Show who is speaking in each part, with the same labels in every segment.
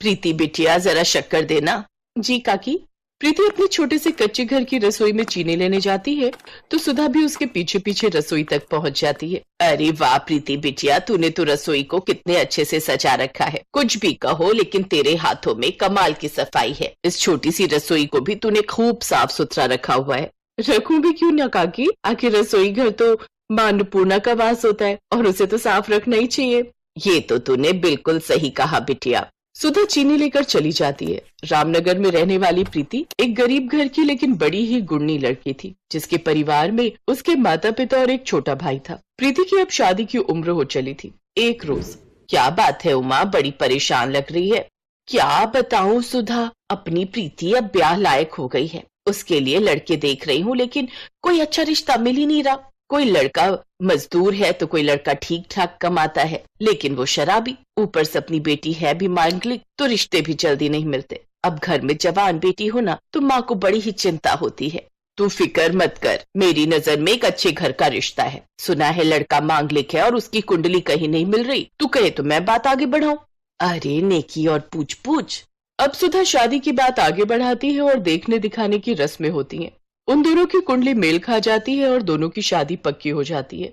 Speaker 1: प्रीति बिटिया जरा शक्कर देना। जी काकी। प्रीति अपने छोटे से कच्चे घर की रसोई में चीनी लेने जाती है तो सुधा भी उसके पीछे पीछे रसोई तक पहुंच जाती है। अरे वाह प्रीति बिटिया, तूने तो रसोई को कितने अच्छे से सजा रखा है। कुछ भी कहो लेकिन तेरे हाथों में कमाल की सफाई है। इस छोटी सी रसोई को भी तूने खूब साफ सुथरा रखा हुआ है। रखूं भी क्यों ना काकी, आखिर रसोई घर तो मां अन्नपूर्णा का वास होता है और उसे तो साफ रखना ही चाहिए। ये तो तूने बिल्कुल सही कहा बिटिया। सुधा चीनी लेकर चली जाती है। रामनगर में रहने वाली प्रीति एक गरीब घर की लेकिन बड़ी ही गुणी लड़की थी, जिसके परिवार में उसके माता पिता और एक छोटा भाई था। प्रीति की अब शादी की उम्र हो चली थी। एक रोज, क्या बात है उमा, बड़ी परेशान लग रही है। क्या बताऊं सुधा, अपनी प्रीति अब ब्याह लायक हो गई है। उसके लिए लड़के देख रही हूँ लेकिन कोई अच्छा रिश्ता मिल ही नहीं रहा। कोई लड़का मजदूर है तो कोई लड़का ठीक ठाक कमाता है, लेकिन वो शराबी, ऊपर से अपनी बेटी है भी मांगलिक, तो रिश्ते भी जल्दी नहीं मिलते। अब घर में जवान बेटी हो ना तो माँ को बड़ी ही चिंता होती है। तू फिक्र मत कर, मेरी नजर में एक अच्छे घर का रिश्ता है। सुना है लड़का मांगलिक है और उसकी कुंडली कहीं नहीं मिल रही। तू कहे तो मैं बात आगे बढ़ाऊं। अरे नेकी और पूछ पूछ। अब सुधा शादी की बात आगे बढ़ाती है और देखने दिखाने की रस्में होती हैं। उन दोनों की कुंडली मेल खा जाती है और दोनों की शादी पक्की हो जाती है।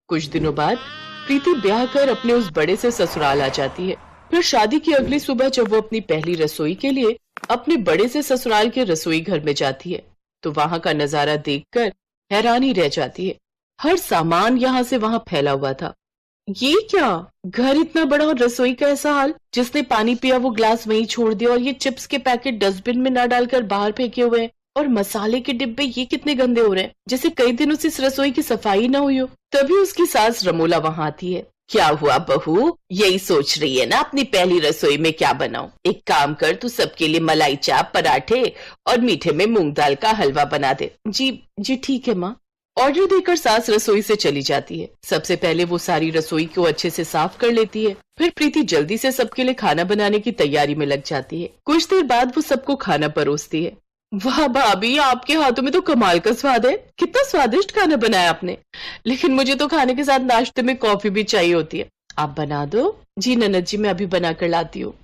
Speaker 1: कुछ दिनों बाद प्रीति ब्याह कर अपने उस बड़े से ससुराल आ जाती है। फिर शादी की अगली सुबह जब वो अपनी पहली रसोई के लिए अपने बड़े से ससुराल के रसोई घर में जाती है तो वहां का नजारा देखकर हैरानी रह जाती है। हर सामान यहाँ से वहां फैला हुआ था। ये क्या, घर इतना बड़ा और रसोई का ऐसा हाल। जिसने पानी पिया वो ग्लास वहीं छोड़ दिया और ये चिप्स के पैकेट डस्टबिन में न डालकर बाहर फेंके हुए हैं। और मसाले के डिब्बे ये कितने गंदे हो रहे हैं, जैसे कई दिनों से इस रसोई की सफाई न हुई हो। तभी उसकी सास रमोला वहां आती है। क्या हुआ बहू, यही सोच रही है ना अपनी पहली रसोई में क्या बनाऊं? एक काम कर, तू सबके लिए मलाई चाप, पराठे और मीठे में मूंग दाल का हलवा बना दे। जी ठीक है माँ। ऑर्डर देकर सास रसोई से चली जाती है। सबसे पहले वो सारी रसोई को अच्छे से साफ कर लेती है। फिर प्रीति जल्दी से सबके लिए खाना बनाने की तैयारी में लग जाती है। कुछ देर बाद वो सबको खाना परोसती है। वाह भाभी, आपके हाथों में तो कमाल का स्वाद है। कितना स्वादिष्ट खाना बनाया आपने। लेकिन मुझे तो खाने के साथ नाश्ते में कॉफी भी चाहिए होती है। आप बना दो। जी ननद जी, मैं अभी बना कर लाती हूँ।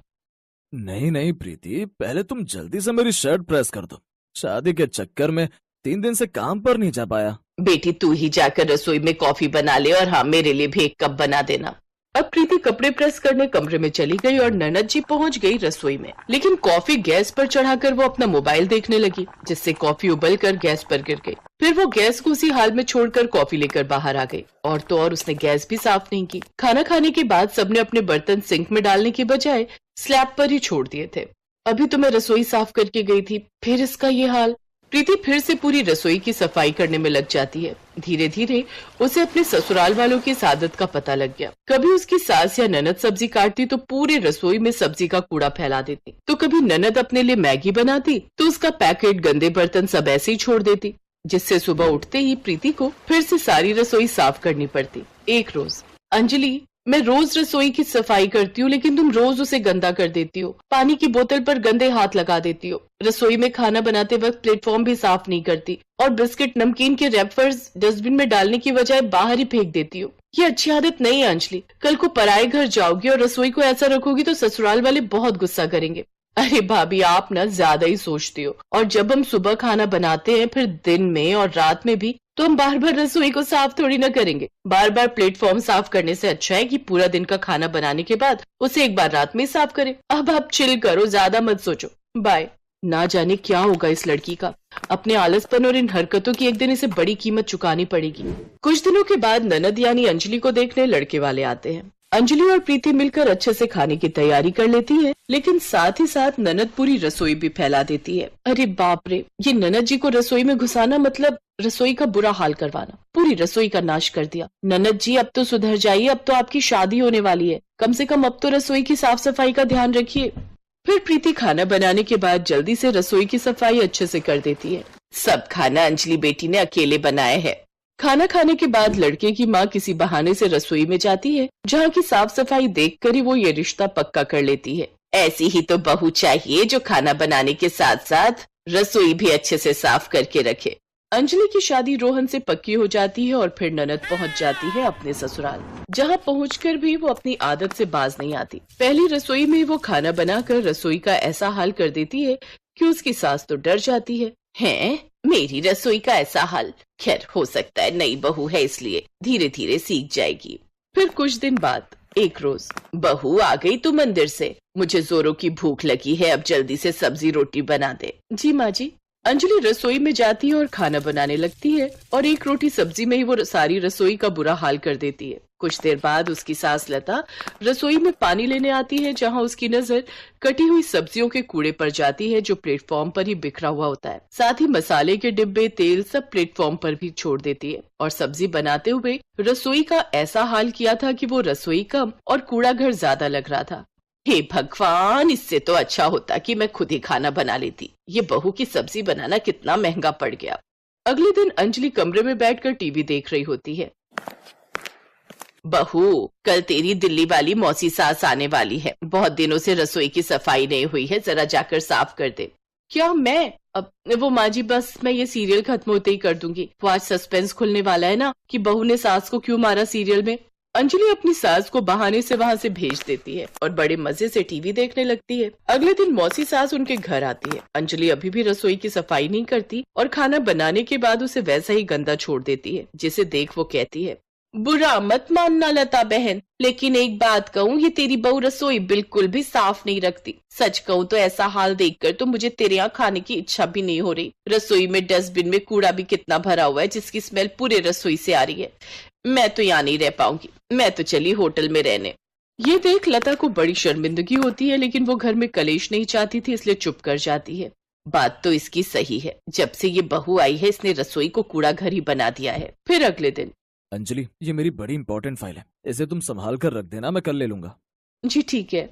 Speaker 2: नहीं नहीं प्रीति, पहले तुम जल्दी से मेरी शर्ट प्रेस कर दो। शादी के चक्कर में 3 दिन से काम पर नहीं जा पाया।
Speaker 1: बेटी तू ही जाकर रसोई में कॉफी बना ले और हाँ, मेरे लिए भी एक कप बना देना। अब प्रीति कपड़े प्रेस करने कमरे में चली गई और ननद जी पहुंच गई रसोई में। लेकिन कॉफी गैस पर चढ़ाकर वो अपना मोबाइल देखने लगी, जिससे कॉफी उबलकर गैस पर गिर गई। फिर वो गैस को उसी हाल में छोड़कर कॉफी लेकर बाहर आ गई। और तो और उसने गैस भी साफ नहीं की। खाना खाने के बाद सबने अपने बर्तन सिंक में डालने की बजाय स्लैब पर ही छोड़ दिए थे। अभी तो मैं रसोई साफ करके गई थी, फिर इसका ये हाल। प्रीति फिर से पूरी रसोई की सफाई करने में लग जाती है। धीरे धीरे उसे अपने ससुराल वालों की इस आदत का पता लग गया। कभी उसकी सास या ननद सब्जी काटती तो पूरी रसोई में सब्जी का कूड़ा फैला देती, तो कभी ननद अपने लिए मैगी बनाती तो उसका पैकेट, गंदे बर्तन सब ऐसे ही छोड़ देती, जिससे सुबह उठते ही प्रीति को फिर से सारी रसोई साफ करनी पड़ती। एक रोज, अंजलि, मैं रोज रसोई की सफाई करती हूँ लेकिन तुम रोज उसे गंदा कर देती हो। पानी की बोतल पर गंदे हाथ लगा देती हो। रसोई में खाना बनाते वक्त प्लेटफॉर्म भी साफ नहीं करती और बिस्किट, नमकीन के रैपर्स डस्टबिन में डालने की बजाय बाहर ही फेंक देती हो। ये अच्छी आदत नहीं है अंजलि। कल को पराए घर जाओगी और रसोई को ऐसा रखोगी तो ससुराल वाले बहुत गुस्सा करेंगे। अरे भाभी, आप ना ज्यादा ही सोचती हो। और जब हम सुबह खाना बनाते हैं फिर दिन में और रात में भी, तो हम बार बार रसोई को साफ थोड़ी ना करेंगे। बार बार प्लेटफॉर्म साफ करने से अच्छा है कि पूरा दिन का खाना बनाने के बाद उसे एक बार रात में साफ करें। अब आप चिल करो, ज्यादा मत सोचो। बाय। ना जाने क्या होगा इस लड़की का। अपने आलसपन और इन हरकतों की एक दिन इसे बड़ी कीमत चुकानी पड़ेगी। कुछ दिनों के बाद ननद यानी अंजलि को देखने लड़के वाले आते हैं। अंजलि और प्रीति मिलकर अच्छे से खाने की तैयारी कर लेती है, लेकिन साथ ही साथ ननद पूरी रसोई भी फैला देती है। अरे बाप रे, ये ननद जी को रसोई में घुसाना मतलब रसोई का बुरा हाल करवाना। पूरी रसोई का नाश कर दिया। ननद जी, अब तो सुधर जाइए, अब तो आपकी शादी होने वाली है। कम से कम अब तो रसोई की साफ सफाई का ध्यान रखिए। फिर प्रीति खाना बनाने के बाद जल्दी से रसोई की सफाई अच्छे से कर देती है। सब खाना अंजलि बेटी ने अकेले बनाया है। खाना खाने के बाद लड़के की माँ किसी बहाने से रसोई में जाती है, जहाँ की साफ सफाई देखकर ही वो ये रिश्ता पक्का कर लेती है। ऐसी ही तो बहू चाहिए जो खाना बनाने के साथ साथ रसोई भी अच्छे से साफ करके रखे। अंजलि की शादी रोहन से पक्की हो जाती है और फिर ननद पहुंच जाती है अपने ससुराल, जहां पहुंचकर भी वो अपनी आदत से बाज नहीं आती। पहली रसोई में वो खाना बनाकर रसोई का ऐसा हाल कर देती है कि उसकी सास तो डर जाती है। हैं, मेरी रसोई का ऐसा हाल? खैर, हो सकता है नई बहू है इसलिए धीरे धीरे सीख जाएगी। फिर कुछ दिन बाद एक रोज, बहू आ गई तू मंदिर से, मुझे जोरों की भूख लगी है, अब जल्दी से सब्जी रोटी बना दे। जी माँ जी। अंजलि रसोई में जाती है और खाना बनाने लगती है और एक रोटी सब्जी में ही वो सारी रसोई का बुरा हाल कर देती है। कुछ देर बाद उसकी सास लता रसोई में पानी लेने आती है, जहां उसकी नजर कटी हुई सब्जियों के कूड़े पर जाती है जो प्लेटफॉर्म पर ही बिखरा हुआ होता है। साथ ही मसाले के डिब्बे, तेल सब प्लेटफॉर्म पर भी छोड़ देती है और सब्जी बनाते हुए रसोई का ऐसा हाल किया था कि वो रसोई कम और कूड़ा घर ज्यादा लग रहा था। हे भगवान, इससे तो अच्छा होता कि मैं खुद ही खाना बना लेती। ये बहू की सब्जी बनाना कितना महंगा पड़ गया। अगले दिन अंजलि कमरे में बैठकर टीवी देख रही होती है। बहू, कल तेरी दिल्ली वाली मौसी सास आने वाली है, बहुत दिनों से रसोई की सफाई नहीं हुई है, जरा जाकर साफ कर दे। क्या मैं? अब वो माँ जी, बस मैं ये सीरियल खत्म होते ही कर दूंगी। वो आज सस्पेंस खुलने वाला है ना कि बहू ने सास को क्यों मारा सीरियल में। अंजलि अपनी सास को बहाने से वहां से भेज देती है और बड़े मजे से टीवी देखने लगती है। अगले दिन मौसी सास उनके घर आती है। अंजलि अभी भी रसोई की सफाई नहीं करती और खाना बनाने के बाद उसे वैसा ही गंदा छोड़ देती है, जिसे देख वो कहती है, बुरा मत मानना लता बहन, लेकिन एक बात कहूँ, ये तेरी बहू रसोई बिल्कुल भी साफ नहीं रखती। सच कहूँ तो ऐसा हाल देखकर तो मुझे तेरे यहाँ खाने की इच्छा भी नहीं हो रही। रसोई में डस्टबिन में कूड़ा भी कितना भरा हुआ है, जिसकी स्मेल पूरे रसोई से आ रही है। मैं तो यहाँ नहीं रह पाऊंगी, मैं तो चली होटल में रहने। ये देख लता को बड़ी शर्मिंदगी होती है, लेकिन वो घर में कलेश नहीं चाहती थी, इसलिए चुप कर जाती है। बात तो इसकी सही है, जब से ये बहू आई है इसने रसोई को कूड़ा घर ही बना दिया है। फिर अगले दिन,
Speaker 2: अंजलि, ये मेरी बड़ी इंपॉर्टेंट फाइल है, इसे तुम संभाल कर रख देना, मैं कल ले लूंगा।
Speaker 1: जी ठीक है।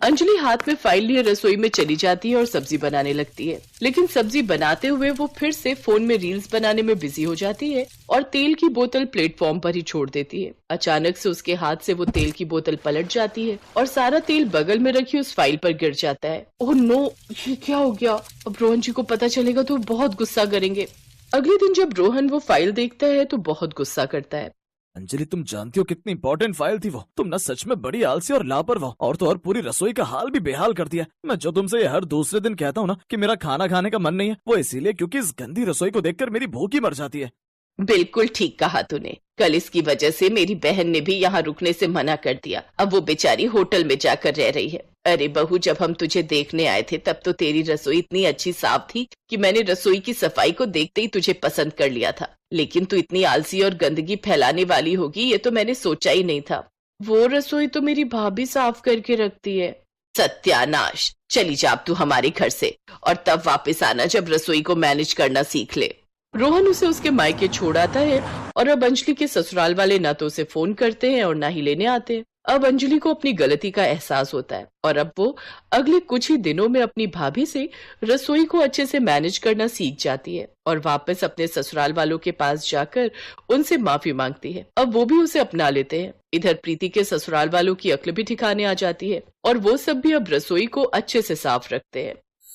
Speaker 1: अंजलि हाथ में फाइल लिए रसोई में चली जाती है और सब्जी बनाने लगती है, लेकिन सब्जी बनाते हुए वो फिर से फोन में रील्स बनाने में बिजी हो जाती है और तेल की बोतल प्लेटफॉर्म पर ही छोड़ देती है। अचानक से उसके हाथ से वो तेल की बोतल पलट जाती है और सारा तेल बगल में रखी उस फाइल पर गिर जाता है। ओह नो, ये क्या हो गया? अब रोहन जी को पता चलेगा तो बहुत गुस्सा करेंगे। अगले दिन जब रोहन वो फाइल देखता है तो बहुत गुस्सा करता है।
Speaker 2: अंजलि, तुम जानती हो कितनी इंपॉर्टेंट फाइल थी वो? तुम ना सच में बड़ी आलसी और लापरवाह, और तो और पूरी रसोई का हाल भी बेहाल कर दिया। मैं जो तुमसे ये हर दूसरे दिन कहता हूँ ना कि मेरा खाना खाने का मन नहीं है, वो इसीलिए क्योंकि इस गंदी रसोई को देखकर मेरी भूख ही मर जाती है।
Speaker 1: बिल्कुल ठीक कहा तूने। कल इसकी वजह से मेरी बहन ने भी यहाँ रुकने से मना कर दिया। अब वो बेचारी होटल में जाकर रह रही है। अरे बहू, जब हम तुझे देखने आए थे तब तो तेरी रसोई इतनी अच्छी साफ थी कि मैंने रसोई की सफाई को देखते ही तुझे पसंद कर लिया था, लेकिन तू इतनी आलसी और गंदगी फैलाने वाली होगी ये तो मैंने सोचा ही नहीं था। वो रसोई तो मेरी भाभी साफ करके रखती है। सत्यानाश, चली जा अब तू हमारे घर से, और तब वापस आना जब रसोई को मैनेज करना सीख ले। रोहन उसे उसके मायके छोड़ आता है और अब अंजलि के ससुराल वाले ना तो उसे फोन करते हैं और ना ही लेने आते हैं। अब अंजलि को अपनी गलती का एहसास होता है और अब वो अगले कुछ ही दिनों में अपनी भाभी से रसोई को अच्छे से मैनेज करना सीख जाती है और वापस अपने ससुराल वालों के पास जाकर उनसे माफी मांगती है। अब वो भी उसे अपना लेते हैं। इधर प्रीति के ससुराल वालों की अक्ल भी ठिकाने आ जाती है और वो सब भी अब रसोई को अच्छे से साफ रखते हैं।